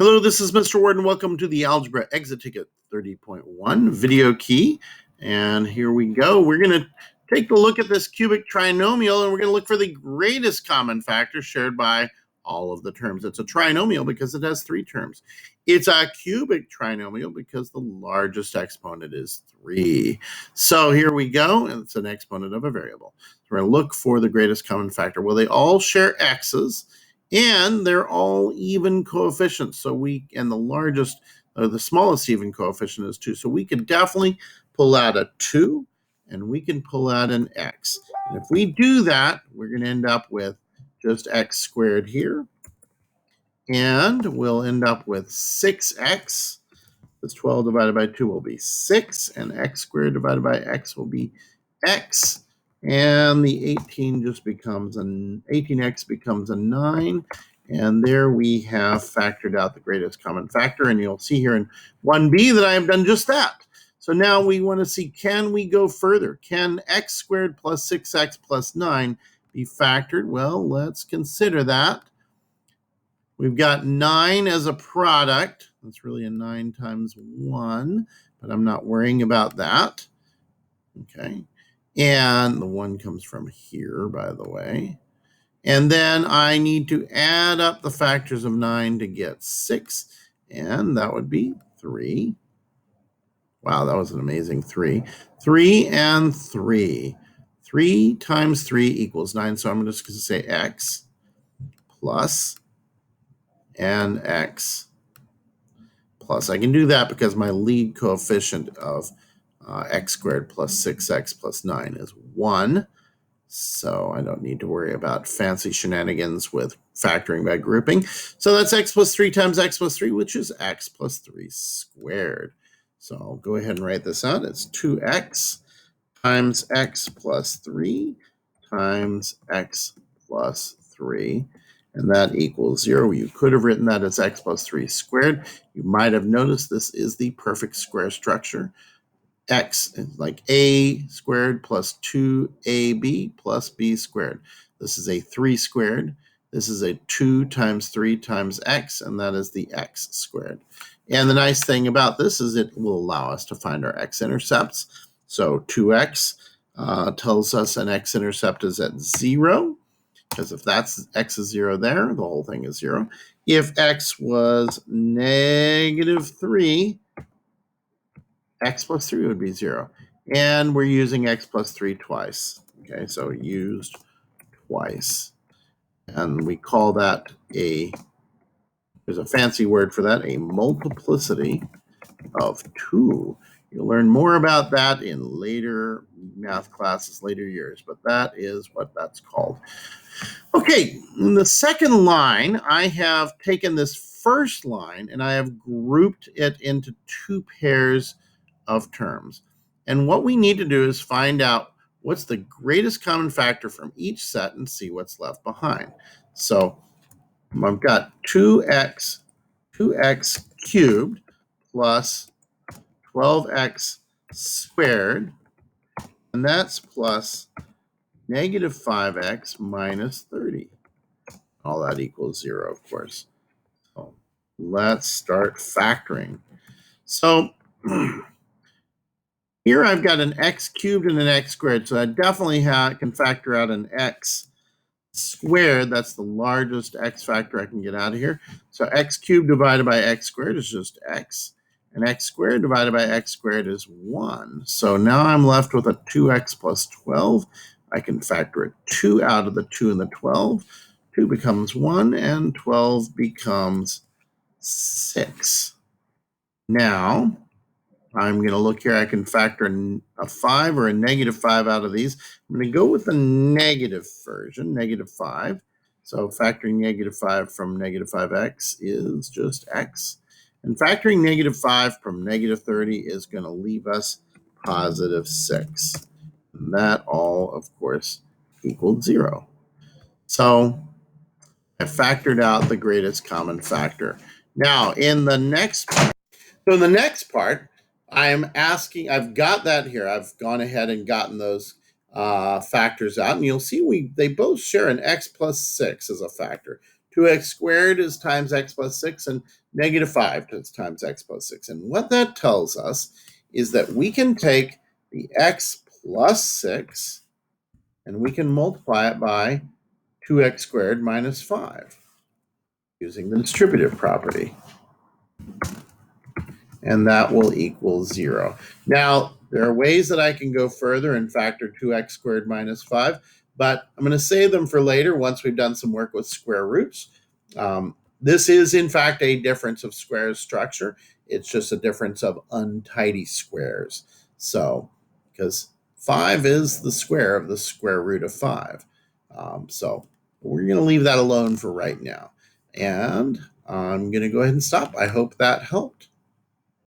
Hello, this is Mr. Ward, and welcome to the Algebra Exit Ticket 30.1 video key. And here we go. We're going to take a look at this cubic trinomial, and we're going to look for the greatest common factor shared by all of the terms. It's a trinomial because it has three terms. It's a cubic trinomial because the largest exponent is 3. So here we go, and it's an exponent of a variable. So we're going to look for the greatest common factor. Well, they all share x's. And they're all even coefficients. And the smallest even coefficient is 2. So we could definitely pull out a 2 and we can pull out an x. And if we do that, we're going to end up with just x squared here. And we'll end up with 6x. This 12 divided by 2 will be 6. And x squared divided by x will be x. And the 18x becomes a 9. And there we have factored out the greatest common factor. And you'll see here in 1b that I have done just that. So now we want to see, can we go further? Can x squared plus 6x plus 9 be factored? Well, let's consider that. We've got 9 as a product. That's really a 9 times 1, but I'm not worrying about that. Okay. And the 1 comes from here, by the way. And then I need to add up the factors of 9 to get 6. And that would be 3. Wow, that was an amazing 3. 3 and 3. 3 times 3 equals 9. So I'm just going to say x plus and x plus. I can do that because my lead coefficient of x squared plus 6x plus 9 is 1. So I don't need to worry about fancy shenanigans with factoring by grouping. So that's x plus 3 times x plus 3, which is x plus 3 squared. So I'll go ahead and write this out. It's 2x times x plus 3 times x plus 3. And that equals 0. You could have written that as x plus 3 squared. You might have noticed this is the perfect square structure. X is like a squared plus 2ab plus b squared. This is a 3 squared. This is a 2 times 3 times x, and that is the x squared. And the nice thing about this is it will allow us to find our x-intercepts. So 2x tells us an x-intercept is at 0. Because if x is 0 there, the whole thing is 0. If x was negative 3, x plus 3 would be 0. And we're using x plus 3 twice. Okay, so used twice. And we call that there's a fancy word for that, a multiplicity of 2. You'll learn more about that in later math classes, later years, but that is what that's called. Okay, in the second line, I have taken this first line and I have grouped it into 2 pairs of terms. And what we need to do is find out what's the greatest common factor from each set and see what's left behind. So I've got 2x cubed plus 12x squared, and that's plus negative 5x minus 30. All that equals 0, of course. So let's start factoring. So here I've got an x cubed and an x squared. So I definitely can factor out an x squared. That's the largest x factor I can get out of here. So x cubed divided by x squared is just x. And x squared divided by x squared is 1. So now I'm left with a 2x plus 12. I can factor a 2 out of the 2 and the 12. 2 becomes 1, and 12 becomes 6. Now, I'm going to look here. I can factor a 5 or a negative 5 out of these. I'm going to go with the negative version, negative 5. So factoring negative 5 from negative 5x is just x. And factoring negative 5 from negative 30 is going to leave us positive 6. And that all, of course, equaled 0. So I factored out the greatest common factor. Now, in the next part, I've got that here. I've gone ahead and gotten those factors out. And you'll see they both share an x plus 6 as a factor. 2x squared is times x plus 6, and negative 5 is times x plus 6. And what that tells us is that we can take the x plus 6 and we can multiply it by 2x squared minus 5 using the distributive property. And that will equal 0. Now, there are ways that I can go further and factor 2x squared minus 5, but I'm going to save them for later once we've done some work with square roots. This is, in fact, a difference of squares structure. It's just a difference of untidy squares. So, because 5 is the square of the square root of 5. So we're going to leave that alone for right now. And I'm going to go ahead and stop. I hope that helped.